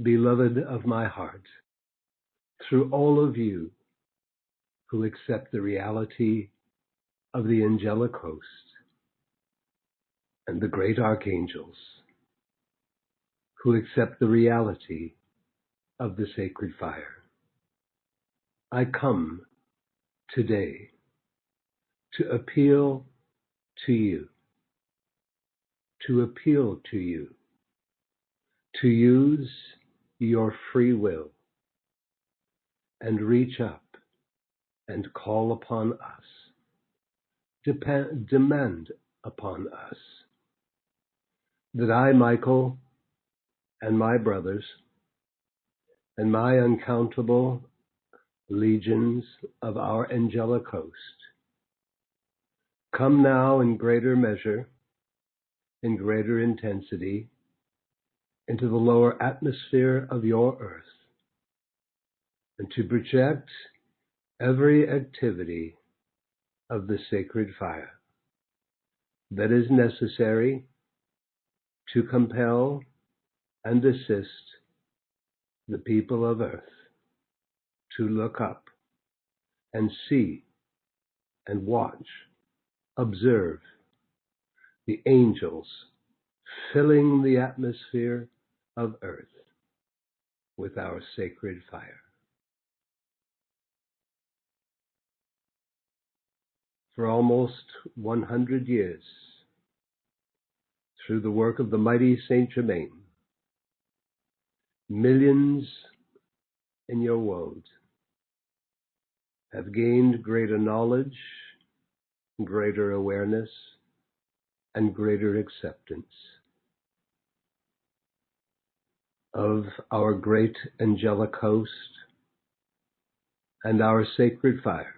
beloved of my heart, through all of you who accept the reality of the angelic host and the great archangels, who accept the reality of the sacred fire. I come today to appeal to you, to use your free will and reach up and call upon us, demand upon us, that I, Michael, and my brothers, and my uncountable legions of our angelic host, come now in greater measure, in greater intensity, into the lower atmosphere of your earth, and to project every activity of the sacred fire that is necessary to compel and assist the people of earth to look up and see and watch, observe the angels filling the atmosphere of earth with our sacred fire. For almost 100 years, through the work of the mighty Saint Germain, millions in your world have gained greater knowledge, greater awareness, and greater acceptance of our great angelic host and our sacred fire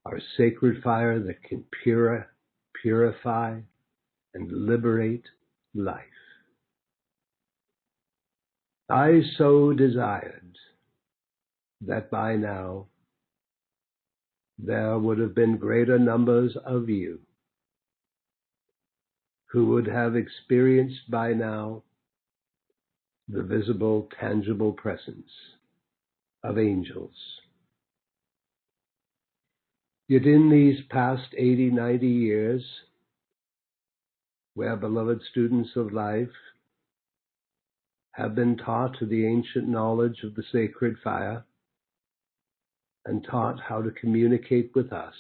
that can purify and liberate life. I so desired that by now there would have been greater numbers of you who would have experienced by now the visible, tangible presence of angels. Yet in these past 80, 90 years, where beloved students of life have been taught the ancient knowledge of the sacred fire and taught how to communicate with us,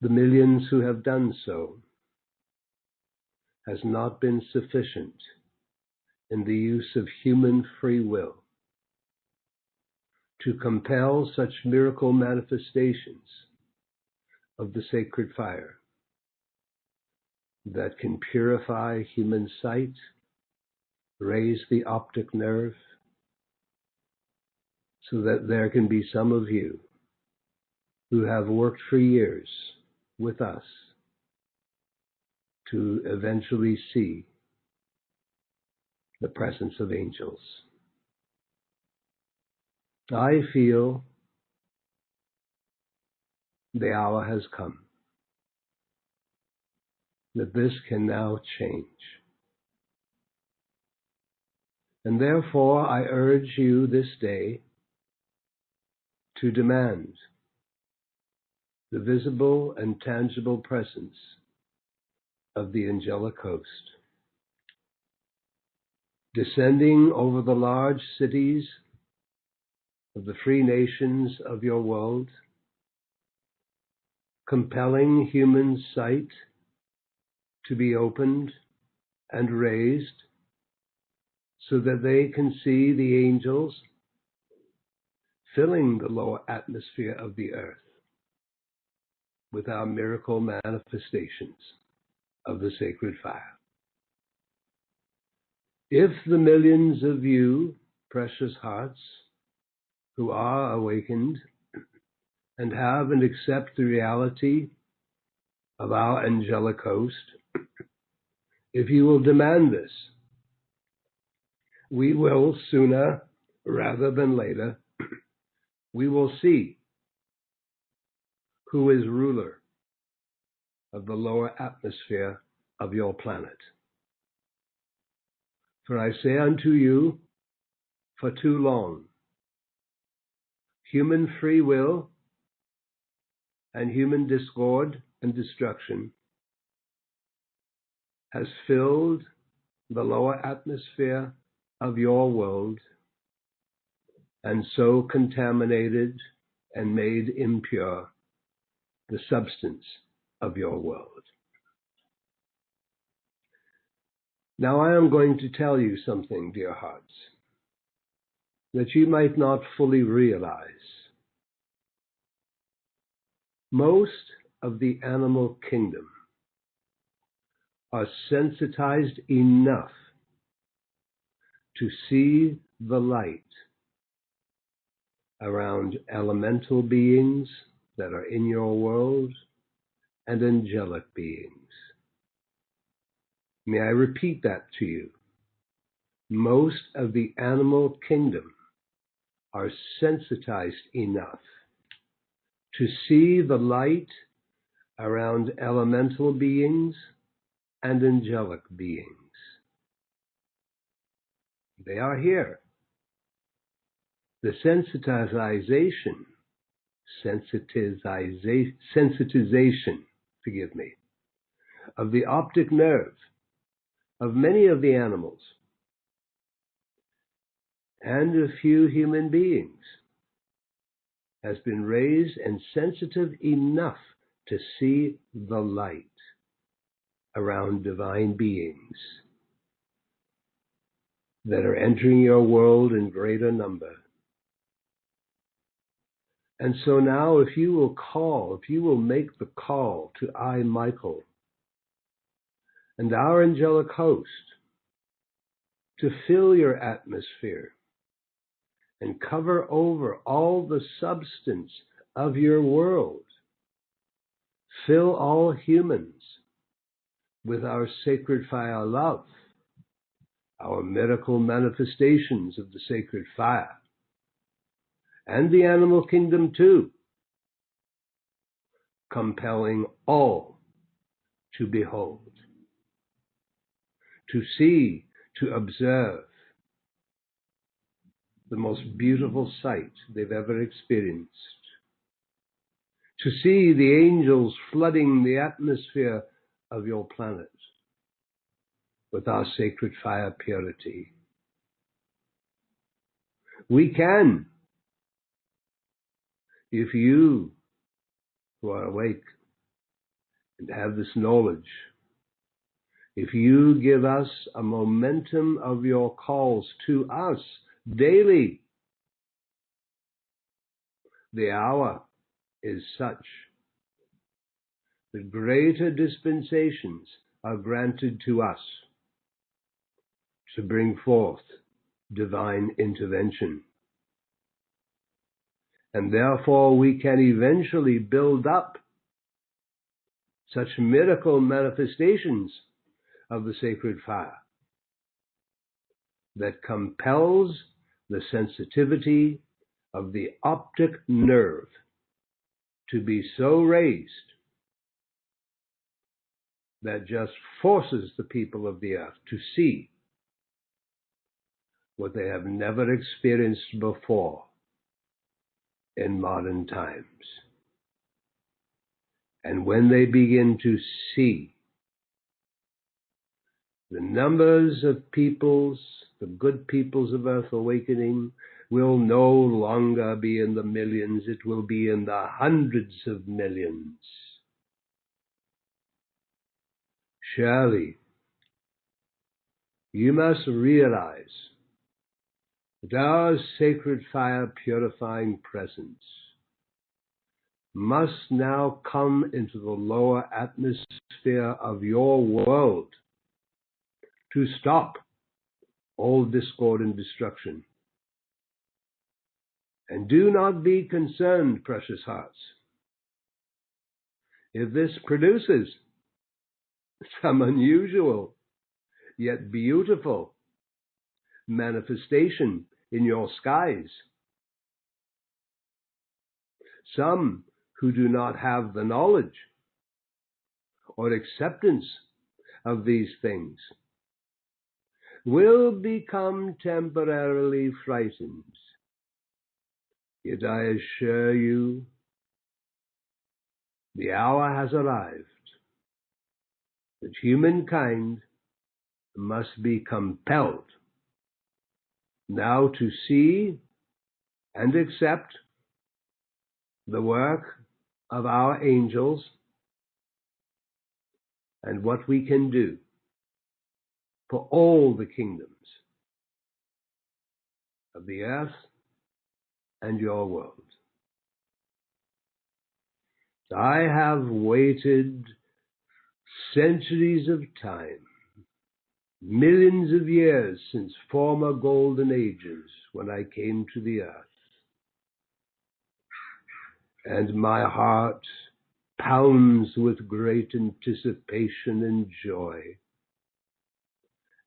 the millions who have done so has not been sufficient in the use of human free will to compel such miracle manifestations of the sacred fire that can purify human sight, raise the optic nerve, so that there can be some of you who have worked for years with us to eventually see the presence of angels. I feel the hour has come, that this can now change. And therefore I urge you this day to demand the visible and tangible presence of the angelic host, descending over the large cities of the free nations of your world, compelling human sight to be opened and raised so that they can see the angels filling the lower atmosphere of the earth with our miracle manifestations of the sacred fire. If the millions of you, precious hearts, who are awakened and have and accept the reality of our angelic host, if you will demand this, we will sooner rather than later, we will see who is ruler of the lower atmosphere of your planet. For I say unto you, for too long, human free will and human discord and destruction has filled the lower atmosphere of your world and so contaminated and made impure the substance of your world. Now I am going to tell you something, dear hearts, that you might not fully realize. Most of the animal kingdom are sensitized enough to see the light around elemental beings that are in your world and angelic beings. May I repeat that to you? Most of the animal kingdom are sensitized enough to see the light around elemental beings and angelic beings. They are here. The sensitization, of the optic nerve of many of the animals and a few human beings has been raised and sensitive enough to see the light around divine beings that are entering your world in greater number. And so now if you will make the call to I, Michael, and our angelic host to fill your atmosphere and cover over all the substance of your world, fill all humans with our sacred fire love, our miracle manifestations of the sacred fire, and the animal kingdom too, compelling all to behold, to see, to observe the most beautiful sight they've ever experienced, to see the angels flooding the atmosphere of your planet with our sacred fire purity. We can, if you who are awake and have this knowledge, if you give us a momentum of your calls to us daily. The hour is such that greater dispensations are granted to us to bring forth divine intervention. And therefore we can eventually build up such miracle manifestations of the sacred fire that compels the sensitivity of the optic nerve to be so raised that just forces the people of the earth to see what they have never experienced before in modern times. And when they begin to see, the numbers of peoples, the good peoples of earth awakening, will no longer be in the millions, it will be in the hundreds of millions. Surely, you must realize that our sacred fire purifying presence must now come into the lower atmosphere of your world to stop all discord and destruction. And do not be concerned, precious hearts, if this produces some unusual yet beautiful manifestation in your skies. Some who do not have the knowledge or acceptance of these things will become temporarily frightened. Yet I assure you, the hour has arrived that humankind must be compelled now to see and accept the work of our angels and what we can do for all the kingdoms of the earth and your world. I have waited centuries of time, millions of years since former golden ages when I came to the earth. And my heart pounds with great anticipation and joy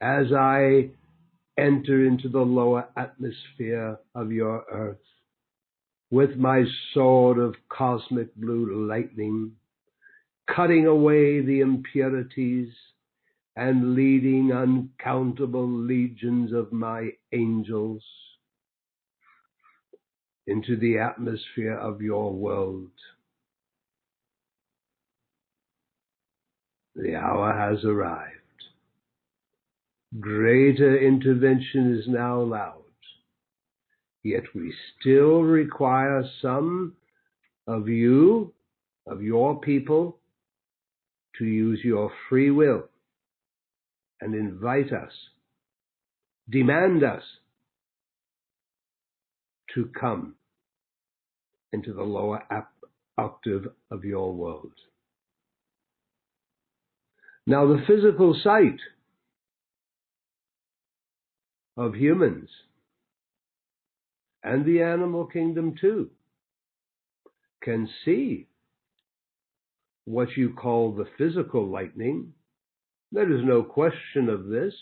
as I enter into the lower atmosphere of your earth with my sword of cosmic blue lightning, cutting away the impurities and leading uncountable legions of my angels into the atmosphere of your world. The hour has arrived. Greater intervention is now allowed. Yet we still require some of you, of your people, to use your free will and invite us, demand us to come into the lower octave of your world. Now, the physical sight of humans and the animal kingdom too can see what you call the physical lightning. There is no question of this.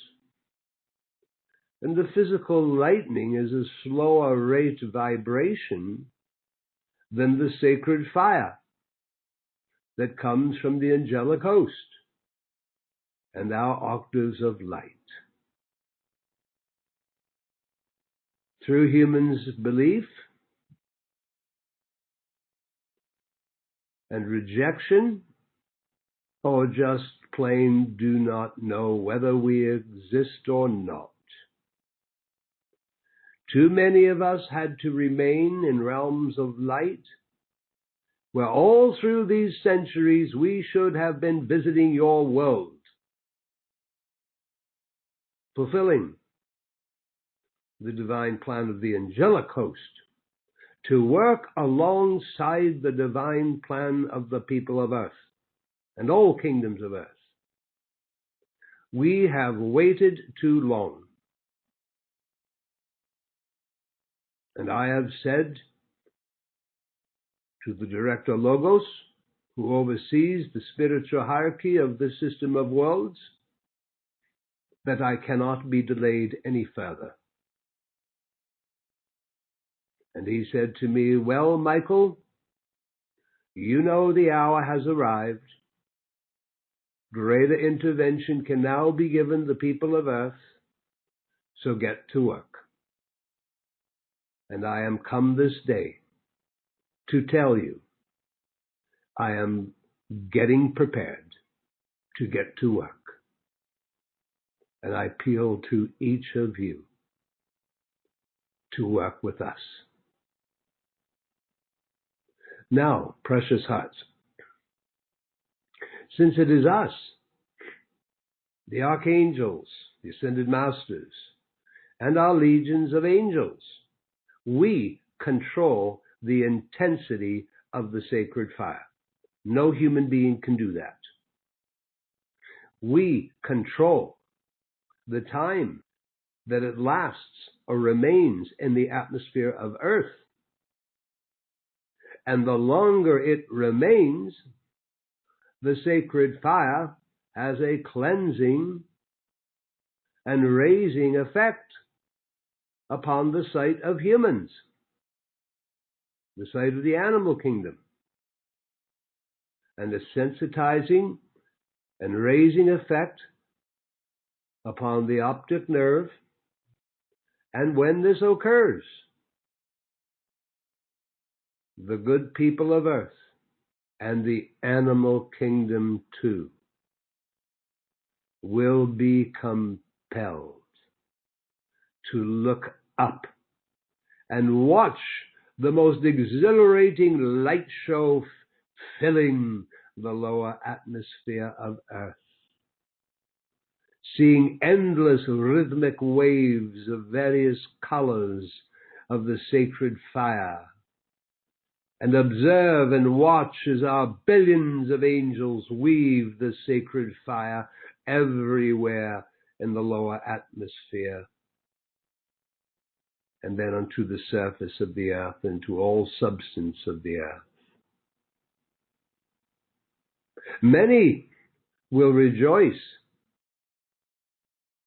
And the physical lightning is a slower rate vibration than the sacred fire that comes from the angelic host and our octaves of light. Through humans' belief and rejection, or just plain do not know whether we exist or not, too many of us had to remain in realms of light, where all through these centuries we should have been visiting your world, fulfilling the divine plan of the angelic host to work alongside the divine plan of the people of earth and all kingdoms of earth. We have waited too long. And I have said to the Director Logos, who oversees the spiritual hierarchy of this system of worlds, that I cannot be delayed any further. And he said to me, well, Michael, you know the hour has arrived. Greater intervention can now be given the people of earth, so get to work. And I am come this day to tell you, I am getting prepared to get to work. And I appeal to each of you to work with us. Now, precious hearts, since it is us, the archangels, the ascended masters, and our legions of angels, we control the intensity of the sacred fire. No human being can do that. We control the time that it lasts or remains in the atmosphere of earth. And the longer it remains, the sacred fire has a cleansing and raising effect upon the sight of humans, the sight of the animal kingdom, and a sensitizing and raising effect upon the optic nerve, and when this occurs, the good people of earth and the animal kingdom too will be compelled to look up and watch the most exhilarating light show filling the lower atmosphere of earth, seeing endless rhythmic waves of various colors of the sacred fire, and observe and watch as our billions of angels weave the sacred fire everywhere in the lower atmosphere, and then onto the surface of the earth and to all substance of the earth. Many will rejoice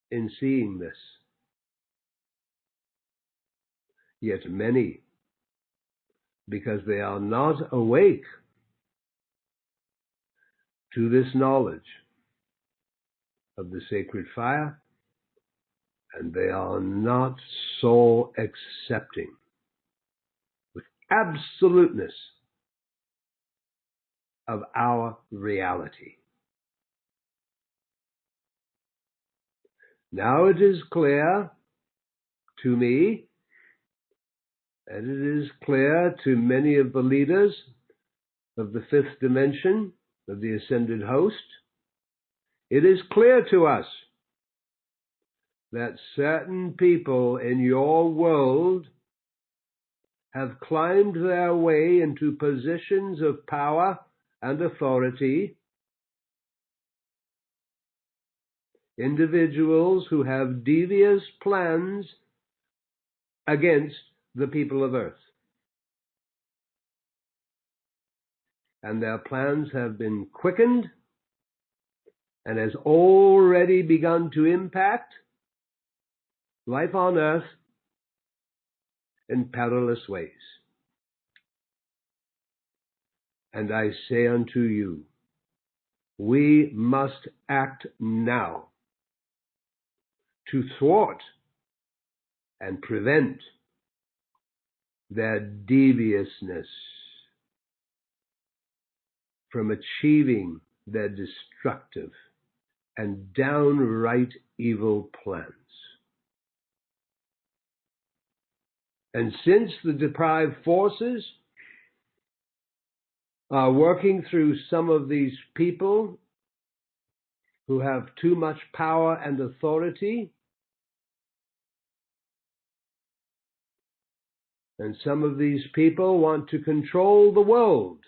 in seeing this, yet many, because they are not awake to this knowledge of the sacred fire, and they are not so accepting with absoluteness of our reality. Now it is clear to me, and it is clear to many of the leaders of the fifth dimension of the ascended host, it is clear to us that certain people in your world have climbed their way into positions of power and authority, individuals who have devious plans against the people of earth. And their plans have been quickened and has already begun to impact life on earth in perilous ways. And I say unto you, we must act now to thwart and prevent their deviousness from achieving their destructive and downright evil plans. And since the deprived forces are working through some of these people who have too much power and authority, and some of these people want to control the world,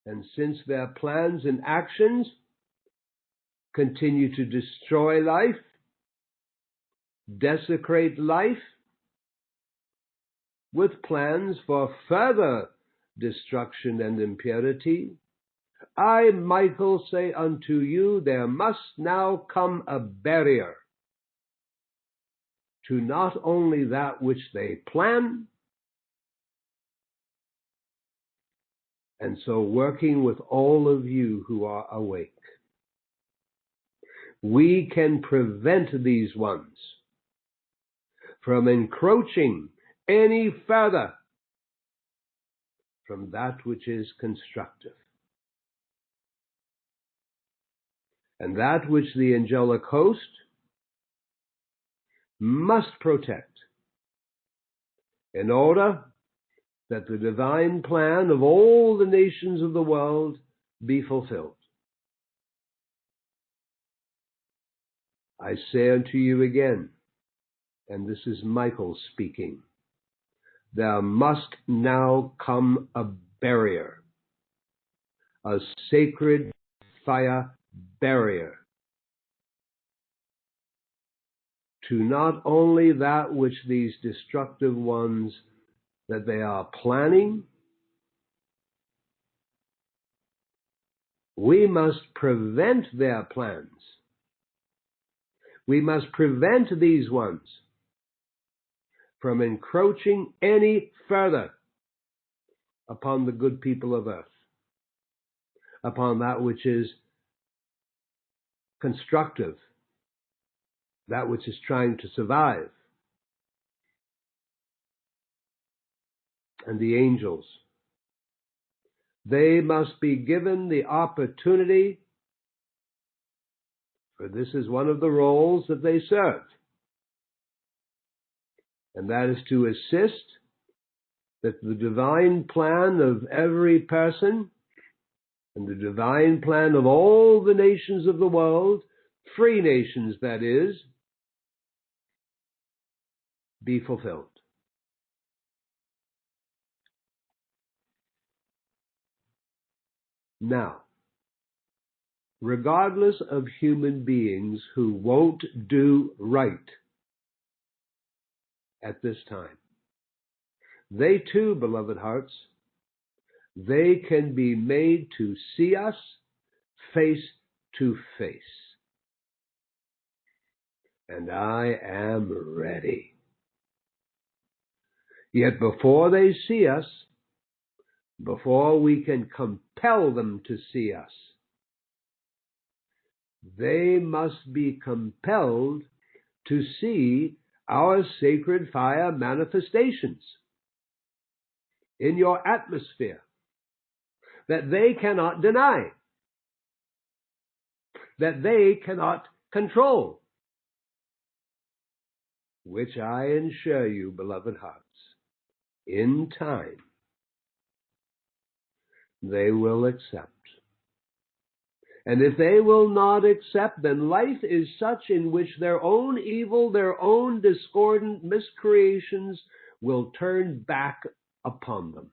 and since their plans and actions continue to destroy life, desecrate life, with plans for further destruction and impurity, I, Michael, say unto you, there must now come a barrier to not only that which they plan, and so working with all of you who are awake, we can prevent these ones from encroaching any further from that which is constructive. And that which the angelic host must protect in order that the divine plan of all the nations of the world be fulfilled. I say unto you again, and this is Michael speaking, there must now come a barrier, a sacred fire barrier, to not only that which these destructive ones that they are planning, we must prevent their plans. We must prevent these ones from encroaching any further upon the good people of earth, upon that which is constructive, that which is trying to survive. And the angels, they must be given the opportunity, for this is one of the roles that they serve, and that is to assist that the divine plan of every person and the divine plan of all the nations of the world, free nations that is, be fulfilled. Now, regardless of human beings who won't do right at this time, they too, beloved hearts, they can be made to see us face to face. And I am ready. Yet before they see us, before we can compel them to see us, they must be compelled to see our sacred fire manifestations in your atmosphere that they cannot deny, that they cannot control, which I assure you, beloved hearts, in time they will accept. And if they will not accept, then life is such in which their own evil, their own discordant miscreations will turn back upon them.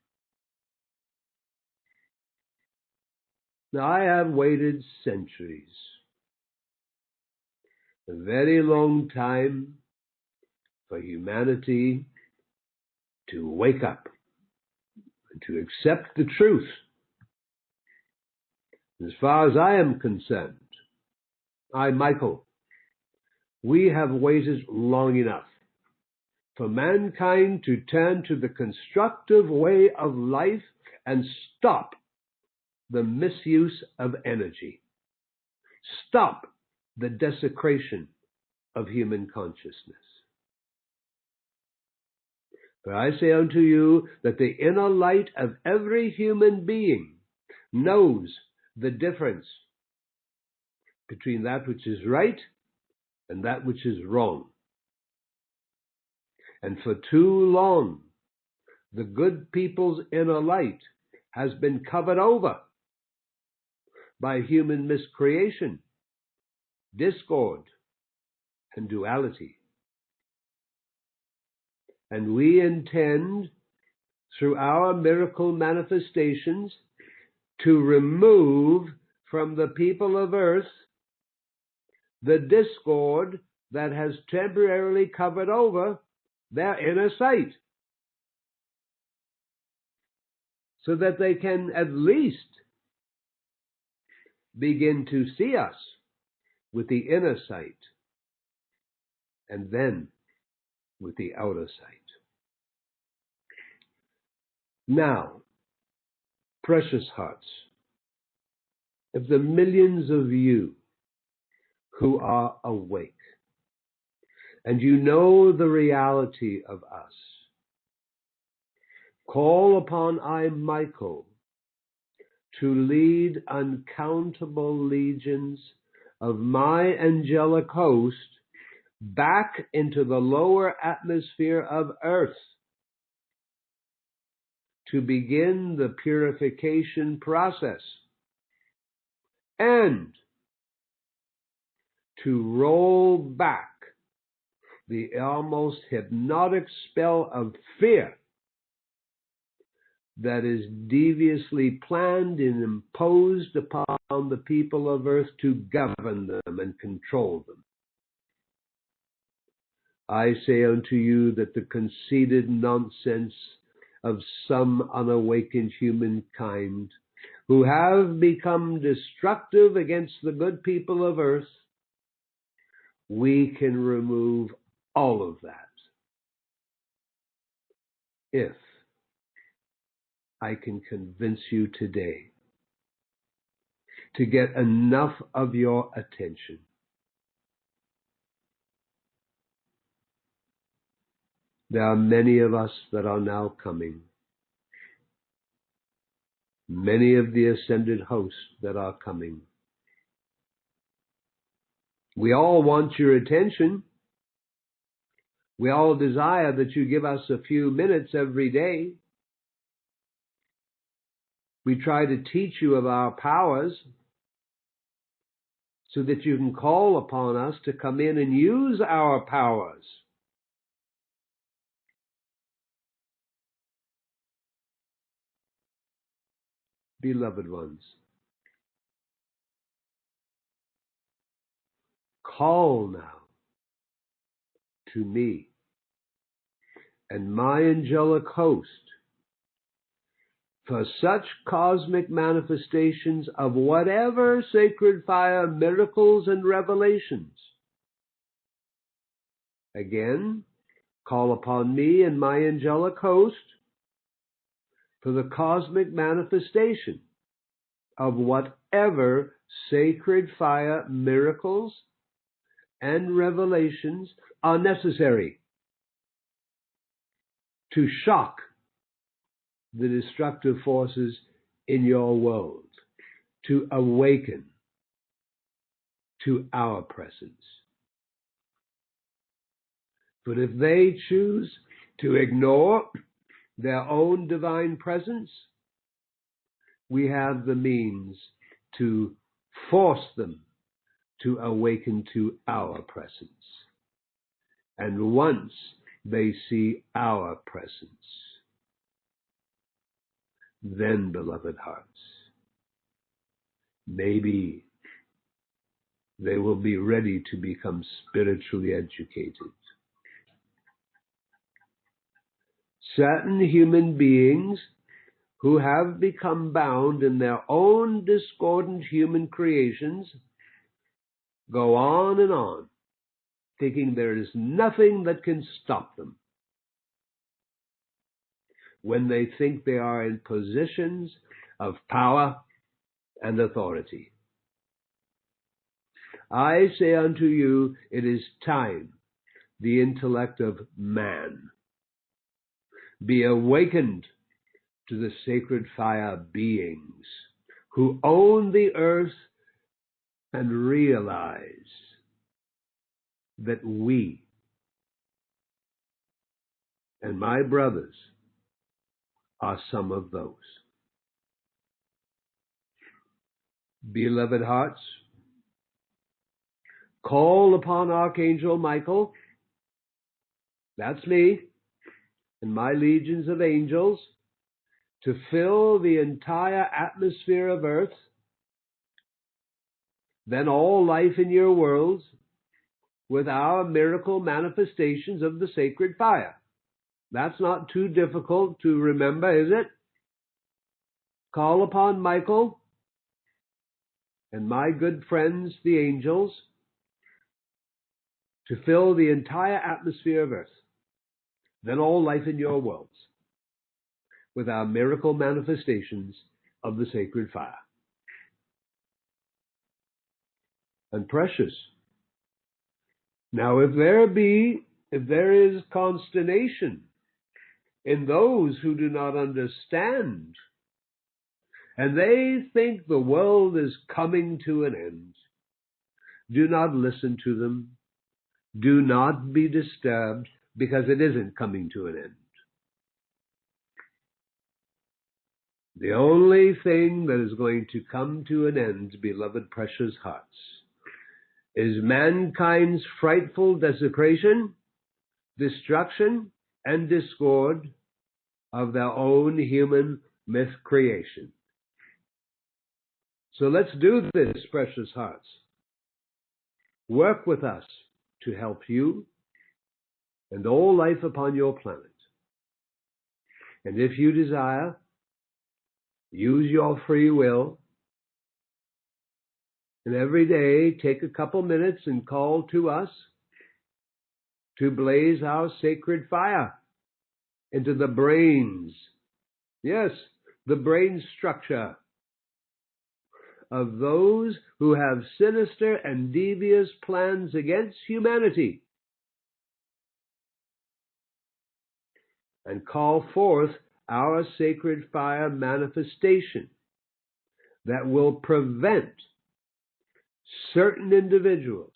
Now, I have waited centuries, a very long time, for humanity to wake up and to accept the truth. As far as I am concerned, I, Michael, we have waited long enough for mankind to turn to the constructive way of life and stop the misuse of energy. Stop the desecration of human consciousness. For I say unto you that the inner light of every human being knows the difference between that which is right and that which is wrong. And for too long, the good people's inner light has been covered over by human miscreation, discord, and duality. And we intend, through our miracle manifestations, to remove from the people of earth the discord that has temporarily covered over their inner sight, so that they can at least begin to see us with the inner sight, and then with the outer sight. Now, precious hearts, of the millions of you who are awake, and you know the reality of us, call upon I, Michael, to lead uncountable legions of my angelic host back into the lower atmosphere of earth to begin the purification process and to roll back the almost hypnotic spell of fear that is deviously planned and imposed upon the people of earth to govern them and control them. I say unto you that the conceited nonsense of some unawakened humankind who have become destructive against the good people of earth, we can remove all of that if I can convince you today to get enough of your attention. There are many of us that are now coming. Many of the ascended hosts that are coming. We all want your attention. We all desire that you give us a few minutes every day. We try to teach you of our powers so that you can call upon us to come in and use our powers. Beloved ones, call now to me and my angelic host for such cosmic manifestations of whatever sacred fire, miracles, and revelations. Again, call upon me and my angelic host for the cosmic manifestation of whatever sacred fire, miracles, and revelations are necessary to shock the destructive forces in your world, to awaken to our presence. But if they choose to ignore their own divine presence, we have the means to force them to awaken to our presence. And once they see our presence, then, beloved hearts, maybe they will be ready to become spiritually educated. Certain human beings who have become bound in their own discordant human creations go on, thinking there is nothing that can stop them, when they think they are in positions of power and authority. I say unto you, it is time the intellect of man be awakened to the sacred fire beings who own the earth and realize that we and my brothers are some of those. Beloved hearts, call upon Archangel Michael, that's me, and my legions of angels, to fill the entire atmosphere of earth, then all life in your worlds, with our miracle manifestations of the sacred fire. That's not too difficult to remember, is it? Call upon Michael and my good friends, the angels, to fill the entire atmosphere of earth, then all life in your worlds, with our miracle manifestations of the sacred fire. And precious, now if there is consternation in those who do not understand, and they think the world is coming to an end, do not listen to them. Do not be disturbed, because it isn't coming to an end. The only thing that is going to come to an end, beloved precious hearts, is mankind's frightful desecration, destruction, and discord of their own human myth creation. So let's do this, precious hearts. Work with us to help you and all life upon your planet. And if you desire, use your free will, and every day take a couple minutes and call to us to blaze our sacred fire into the brains, yes, the brain structure of those who have sinister and devious plans against humanity, and call forth our sacred fire manifestation that will prevent certain individuals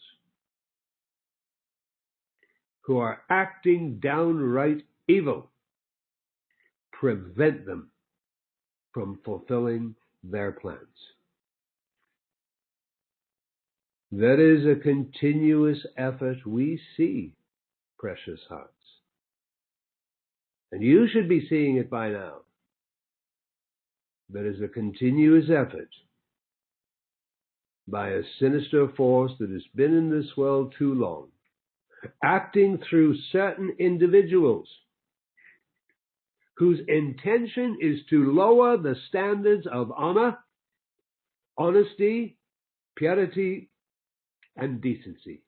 who are acting downright evil, prevent them from fulfilling their plans. That is a continuous effort we see, precious hearts. And you should be seeing it by now. That is a continuous effort by a sinister force that has been in this world too long, acting through certain individuals whose intention is to lower the standards of honor, honesty, purity, and decency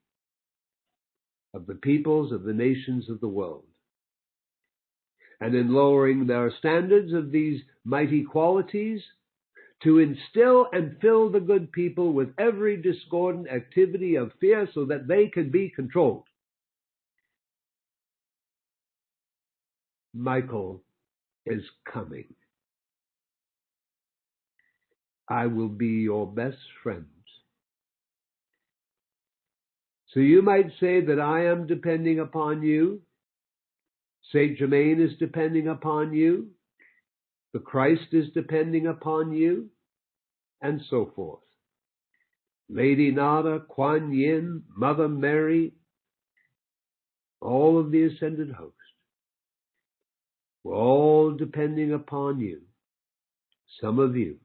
of the peoples, of the nations of the world. And in lowering their standards of these mighty qualities, to instill and fill the good people with every discordant activity of fear so that they can be controlled. Michael is coming. I will be your best friend. So you might say that I am depending upon you. Saint Germain is depending upon you. The Christ is depending upon you, and so forth. Lady Nada, Kuan Yin, Mother Mary, all of the ascended host, we're all depending upon you, some of you,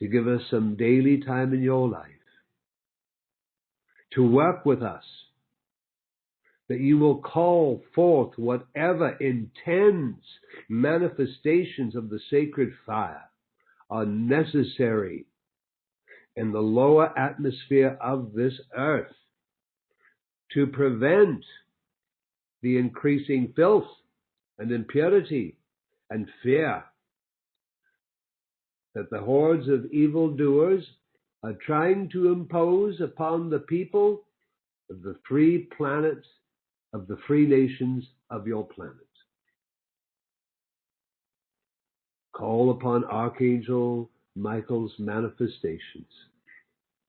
to give us some daily time in your life, to work with us, that you will call forth whatever intense manifestations of the sacred fire are necessary in the lower atmosphere of this earth to prevent the increasing filth and impurity and fear that the hordes of evildoers are trying to impose upon the people of the free planets, of the free nations of your planet. Call upon Archangel Michael's manifestations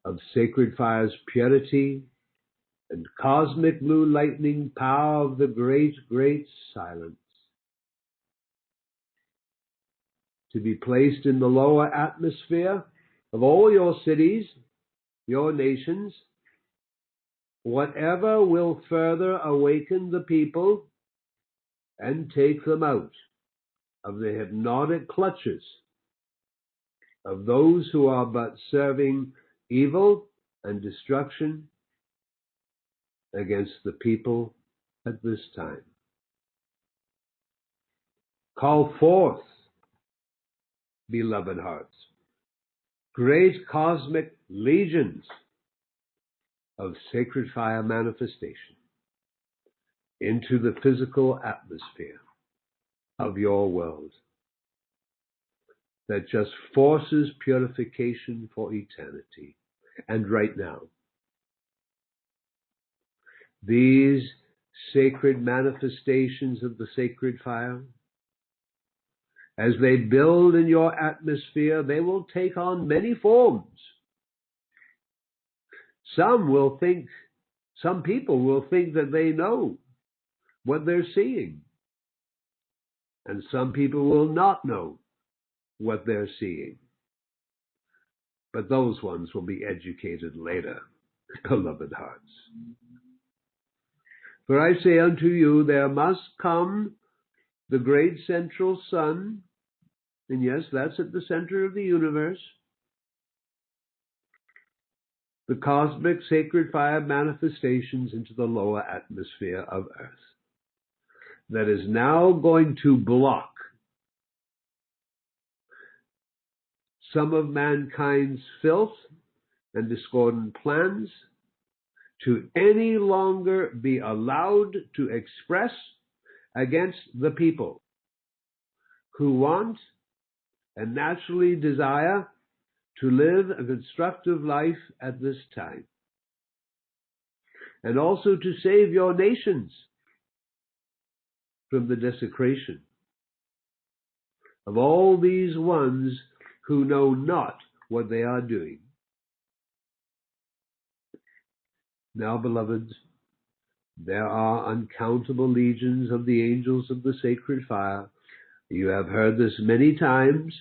of sacred fire's purity and cosmic blue lightning power of the great, great silence to be placed in the lower atmosphere of all your cities, your nations, whatever will further awaken the people and take them out of the hypnotic clutches of those who are but serving evil and destruction against the people at this time. Call forth, beloved hearts, great cosmic legions of sacred fire manifestation into the physical atmosphere of your world that just forces purification for eternity. And right now, these sacred manifestations of the sacred fire, as they build in your atmosphere, they will take on many forms. Some people will think that they know what they're seeing. And some people will not know what they're seeing. But those ones will be educated later, beloved hearts. For I say unto you, there must come the great central sun, and yes, that's at the center of the universe, the cosmic sacred fire manifestations into the lower atmosphere of Earth, that is now going to block some of mankind's filth and discordant plans to any longer be allowed to express against the people who want and naturally desire to live a constructive life at this time, and also to save your nations from the desecration of all these ones who know not what they are doing. Now, beloveds, there are uncountable legions of the angels of the sacred fire. You have heard this many times,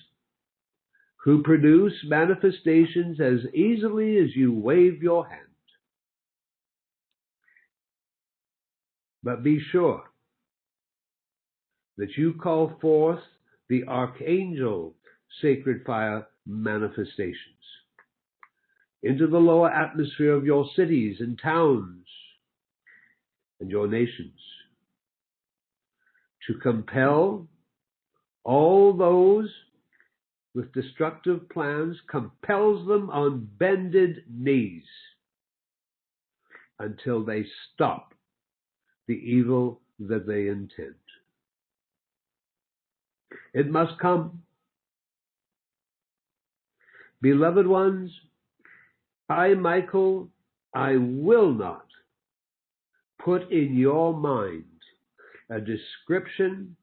who produce manifestations as easily as you wave your hand. But be sure that you call forth the Archangel sacred fire manifestations into the lower atmosphere of your cities and towns and your nations, to compel all those with destructive plans, compels them on bended knees until they stop the evil that they intend. It must come. Beloved ones, I, Michael, I will not put in your mind a description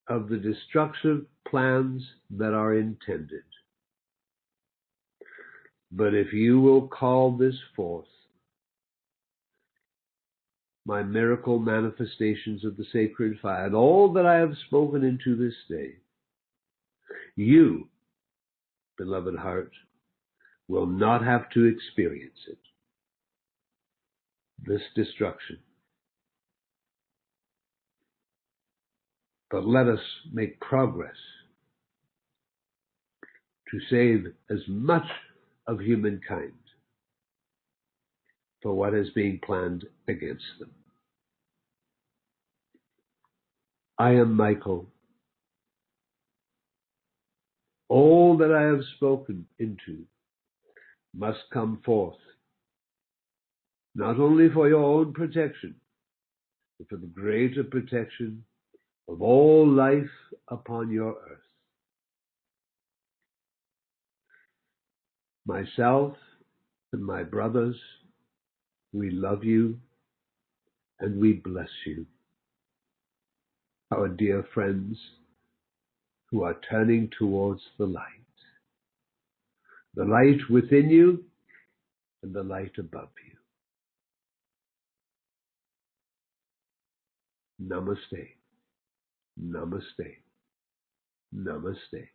of the destructive plans that are intended. But if you will call this forth, my miracle manifestations of the sacred fire, and all that I have spoken into this day, you, beloved heart, will not have to experience it, this destruction. But let us make progress to save as much of humankind for what is being planned against them. I am Michael. All that I have spoken into must come forth, not only for your own protection, but for the greater protection of all life upon your earth. Myself and my brothers, we love you and we bless you. Our dear friends who are turning towards the light within you and the light above you. Namaste. Namaste. Namaste.